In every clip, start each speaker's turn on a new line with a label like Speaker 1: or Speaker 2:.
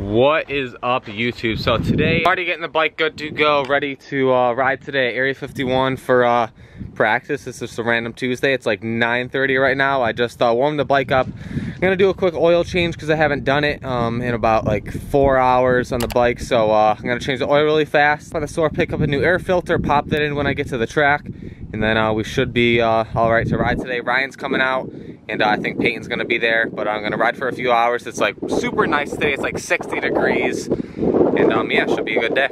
Speaker 1: What is up, YouTube? So today, already getting the bike good to go, ready to ride today, Area 51 for practice. This is just a random Tuesday. It's like 9:30 right now. I just warmed the bike up. I'm gonna do a quick oil change because I haven't done it in about like 4 hours on the bike. So I'm gonna change the oil really fast. By the store, pick up a new air filter, pop that in when I get to the track, and then we should be all right to ride today. Ryan's coming out, and I think Peyton's gonna be there, but I'm gonna ride for a few hours. It's like super nice today. It's like 60 degrees, and yeah, should be a good day.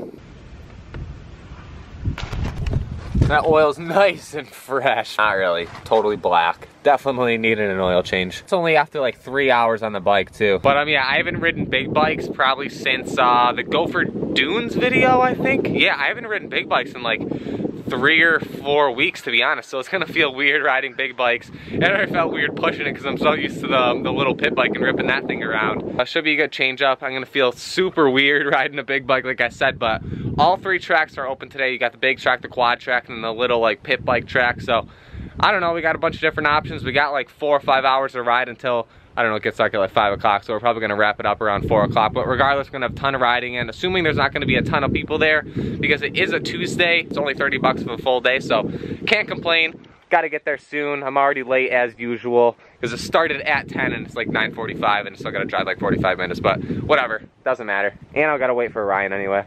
Speaker 1: That oil's nice and fresh. Not really, totally black. Definitely needed an oil change. It's only after like 3 hours on the bike too. But yeah, I haven't ridden big bikes probably since the Gopher Dunes video, I think. Yeah, I haven't ridden big bikes in like 3 or 4 weeks, to be honest. So it's gonna feel weird riding big bikes. And I felt weird pushing it because I'm so used to the little pit bike and ripping that thing around. Should be a good change up. I'm gonna feel super weird riding a big bike, like I said, but all 3 tracks are open today. You got the big track, the quad track, and the little like pit bike track. So I don't know, we got a bunch of different options. We got like 4 or 5 hours to ride until, I don't know, it gets dark at like 5 o'clock, so we're probably gonna wrap it up around 4 o'clock. But regardless, we're gonna have a ton of riding, and assuming there's not gonna be a ton of people there, because it is a Tuesday, it's only 30 bucks for the full day, so can't complain. Gotta get there soon. I'm already late as usual, because it started at 10 and it's like 9:45, and I still gotta drive like 45 minutes, but whatever, doesn't matter. And I gotta wait for Ryan anyway.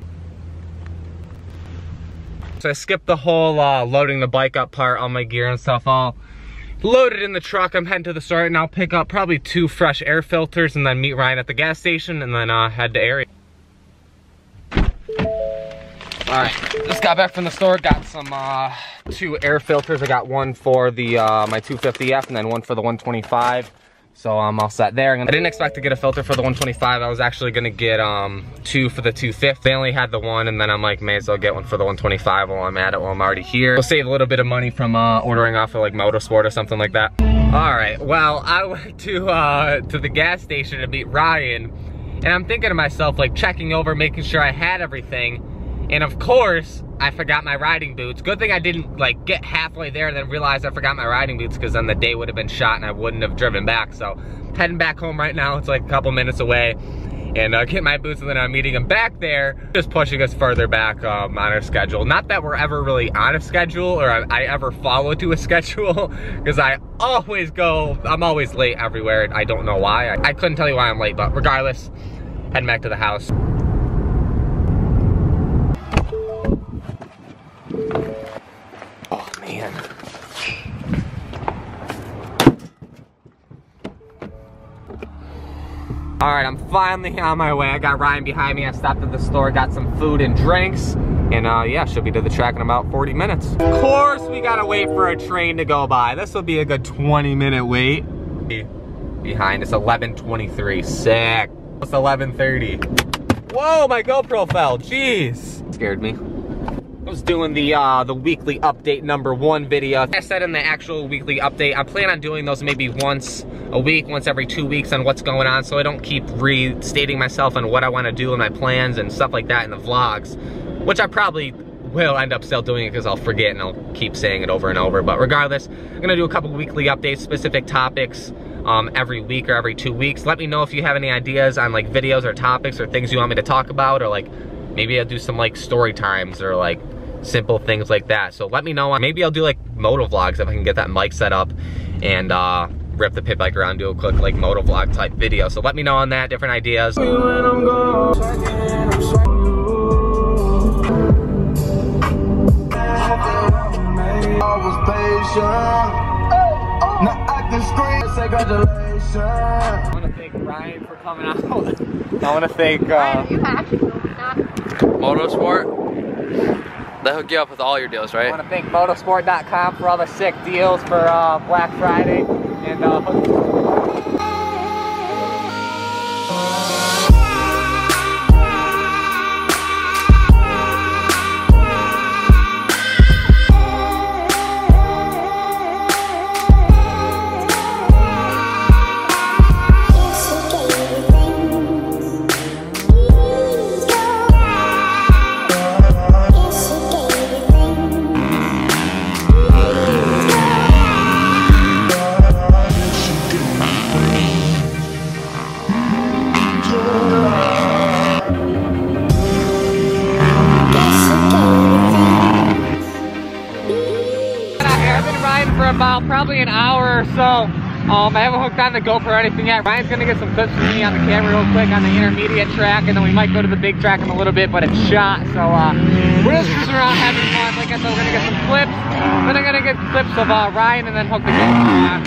Speaker 1: So I skipped the whole loading the bike up part, all my gear and stuff all loaded in the truck. I'm heading to the store and I'll pick up probably 2 fresh air filters and then meet Ryan at the gas station and then head to Area. Alright, just got back from the store, got some 2 air filters. I got one for the my 250F and then one for the 125. So I'm all set there. I didn't expect to get a filter for the 125. I was actually gonna get 2 for the 250. They only had the one, and then I'm like, may as well get one for the 125 while I'm at it, while I'm already here. We'll save a little bit of money from ordering off of like Motorsport or something like that. All right, well, I went to the gas station to meet Ryan, and I'm thinking to myself, like checking over, making sure I had everything. And of course, I forgot my riding boots. Good thing I didn't like get halfway there and then realize I forgot my riding boots, because then the day would have been shot and I wouldn't have driven back. So heading back home right now. It's like a couple minutes away, and get my boots, and then I'm meeting him back there, just pushing us further back on our schedule. Not that we're ever really on a schedule, or I ever follow to a schedule, because I'm always late everywhere. I don't know why. I couldn't tell you why I'm late, but regardless, heading back to the house. Oh man. All right, I'm finally on my way. I got Ryan behind me. I stopped at the store, got some food and drinks, and yeah, should be to the track in about 40 minutes. Of course, we gotta wait for a train to go by. This will be a good 20-minute wait. Behind, it's 11:23, sick. It's 11:30. Whoa, my GoPro fell, jeez. Scared me. I was doing the weekly update #1 video. Like I said in the actual weekly update, I plan on doing those maybe once a week, once every 2 weeks on what's going on, so I don't keep restating myself on what I want to do and my plans and stuff like that in the vlogs, which I probably will end up still doing it because I'll forget and I'll keep saying it over and over. But regardless, I'm gonna do a couple weekly updates, specific topics every week or every 2 weeks. Let me know if you have any ideas on like videos or topics or things you want me to talk about, or like maybe I'll do some like story times or like simple things like that. So let me know. Maybe I'll do like moto vlogs if I can get that mic set up and rip the pit bike around, do a quick like moto vlog type video. So let me know on that, different ideas. I want to thank Ryan for coming out. I want to thank
Speaker 2: Motorsport. They hook you up with all your deals, right?
Speaker 1: I want to thank motorsport.com for all the sick deals for Black Friday, and probably an hour or so. I haven't hooked on the GoPro or anything yet. Ryan's gonna get some clips from me on the camera real quick on the intermediate track, and then we might go to the big track in a little bit, but it's shot. So we're just cruising around having fun. Like I said, we're gonna get some clips. Then I'm gonna get clips of Ryan and then hook the GoPro on.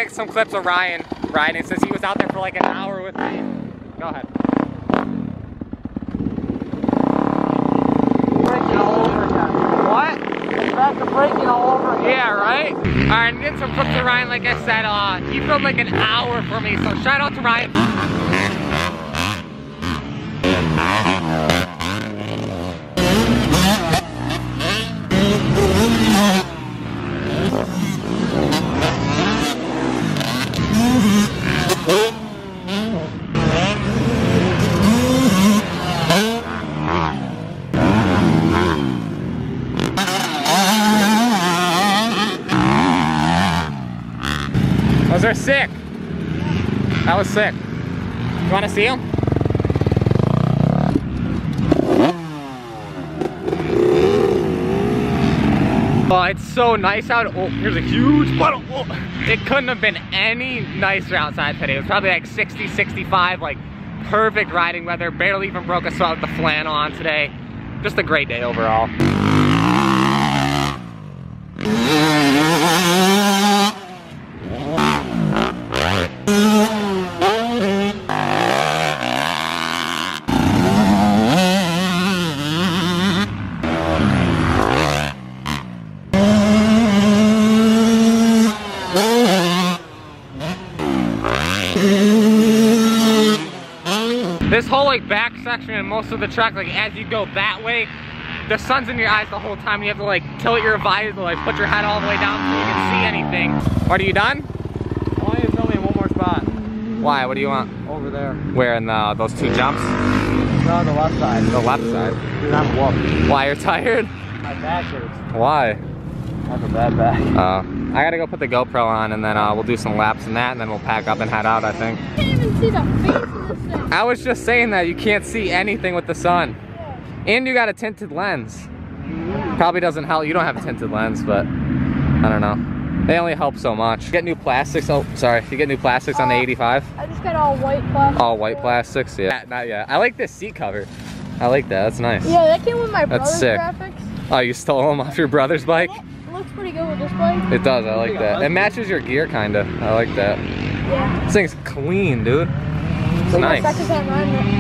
Speaker 1: Some clips of Ryan riding since he was out there for like an hour with me. Go ahead. Braking all over again. What? It's back to braking all over again. Yeah, right? Alright, I'm getting some clips of Ryan. Like I said, he filmed like an hour for me, so shout out to Ryan. Those are sick. That was sick. You want to see them? Oh, it's so nice out. Oh, here's a huge puddle. Oh, it couldn't have been any nicer outside today. It was probably like 60, 65, like perfect riding weather. Barely even broke a sweat with the flannel on today. Just a great day overall. This whole like back section and most of the track, like as you go that way, the sun's in your eyes the whole time. You have to like tilt your visor, like put your head all the way down so you can see anything. Are you done?
Speaker 3: I want you to tell me one more spot.
Speaker 1: Why? What do you want?
Speaker 3: Over there.
Speaker 1: Where in those 2 jumps?
Speaker 3: No, the left side.
Speaker 1: The left side.
Speaker 3: Dude, I'm whooped.
Speaker 1: Why, you're tired?
Speaker 3: My back hurts.
Speaker 1: Why?
Speaker 3: I have a bad back.
Speaker 1: I gotta go put the GoPro on and then we'll do some laps in that and then we'll pack up and head out, I think.
Speaker 4: I can't even see the face of the sun.
Speaker 1: I was just saying that you can't see anything with the sun. And you got a tinted lens. Probably doesn't help. You don't have a tinted lens, but I don't know. They only help so much. You get new plastics. Oh, sorry. You get new plastics on the 85?
Speaker 4: I just got all white plastic.
Speaker 1: All white plastics? Yeah. Not yet. I like this seat cover. I like that. That's nice.
Speaker 4: Yeah, that came with my brother's
Speaker 1: sick.
Speaker 4: graphics.
Speaker 1: Oh, you stole them off your brother's bike?
Speaker 4: It looks pretty good with this bike.
Speaker 1: It does. I like that. It matches your gear, kind of. I like that.
Speaker 4: Yeah.
Speaker 1: This thing's clean, dude. It's nice.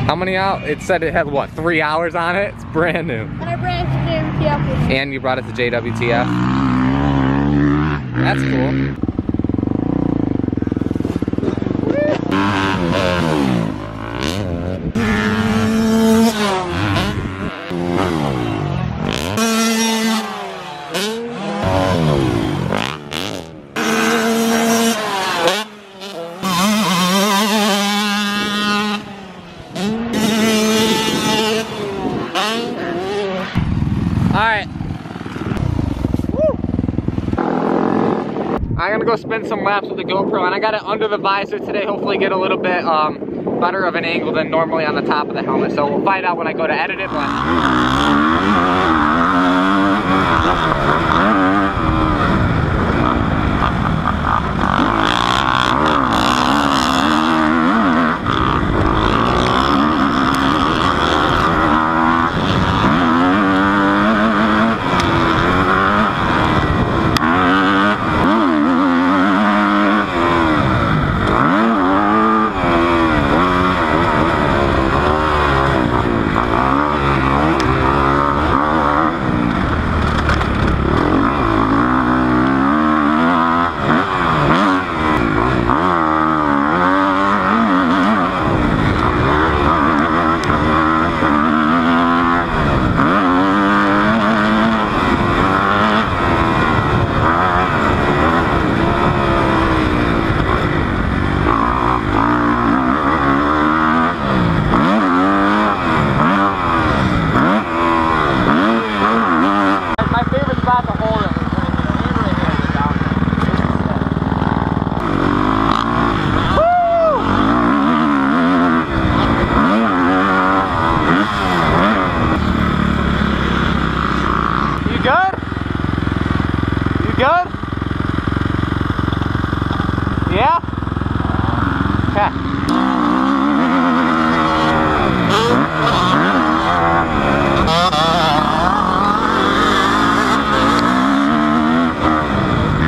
Speaker 1: How many out? It said it had, what, 3 hours on it? It's brand new.
Speaker 4: And I brought it to JWTF.
Speaker 1: And you brought it to JWTF? That's cool. I'm gonna go spin some laps with the GoPro, and I got it under the visor today. Hopefully get a little bit better of an angle than normally on the top of the helmet. So we'll find out when I go to edit it.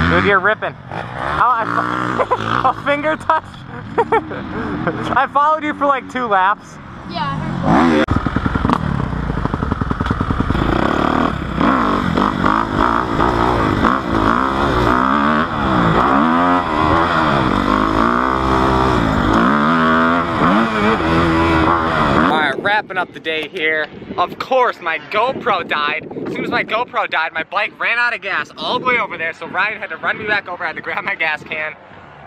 Speaker 1: Dude, you're ripping. Oh, a finger touch. I followed you for like 2 laps.
Speaker 4: Yeah, I heard that.
Speaker 1: Wrapping up the day here. Of course, my GoPro died. As soon as my GoPro died, my bike ran out of gas all the way over there, so Ryan had to run me back over. I had to grab my gas can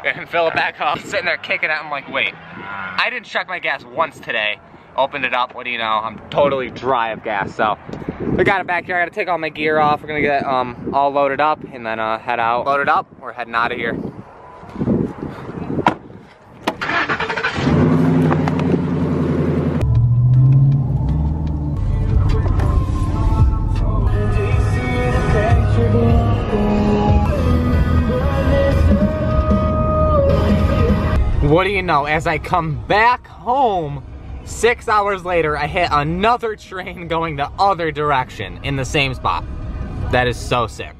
Speaker 1: and fill it back up. Sitting there kicking it, I'm like, wait, I didn't check my gas once today. Opened it up, what do you know, I'm totally dry of gas. So we got it back here. I gotta take all my gear off. We're gonna get all loaded up and then head out. Loaded up, we're heading out of here. What do you know, as I come back home, 6 hours later, I hit another train going the other direction in the same spot. That is so sick.